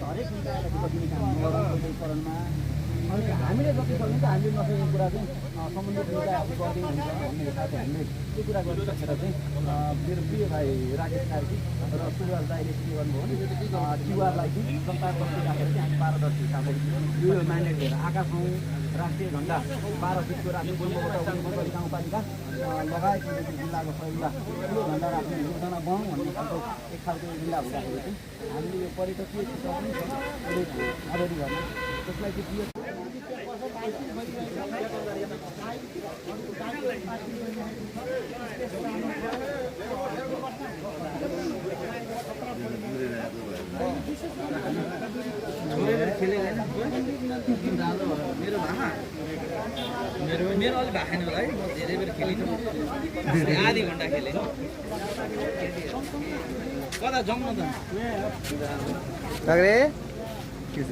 हरेक निकायलाई बस्ने काम चरणमा हामीले जति सक्यौँ हामीले नसकेको कुरा चाहिँ सम्बन्धित निकायहरूले गरिदिनु हुन्छ भन्ने हिसाबले हामीले त्यो कुरा गर्नु सकेर चाहिँ मेरो प्रिय भाइ राकेश कार्की र सुरुवाल दाइले के गर्नुभयो भने युवालाई चाहिँ जनता बस्ती राखेर चाहिँ हामी पारदर्शी हिसाबले यो म्यान्डेट लिएर आकाशमा राष्ट्रिय झन्डा 12 फिटको राख्ने पूर्वबाट मकरी गाउँपालिका लगायत जिल्लाको सबैभन्दा ठुलो झन्डा राख्ने योजना बनाउँ भन्ने खालको एक खालको जिल्ला हुँदाखेरि चाहिँ हामीले यो पर्यटकीय क्षेत्र पनि अगाडि गर्ने त्यसलाई चाहिँ मेरो अलिक भाखाने होला है म धेरै बेर खेलेको आधी घन्टा खेलेँ कता जाउँ न त काग्रे के छ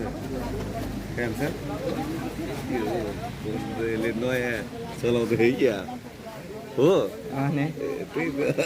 काम छ यसले नयाँ चलाउँदै क्या हो अनि त्यही त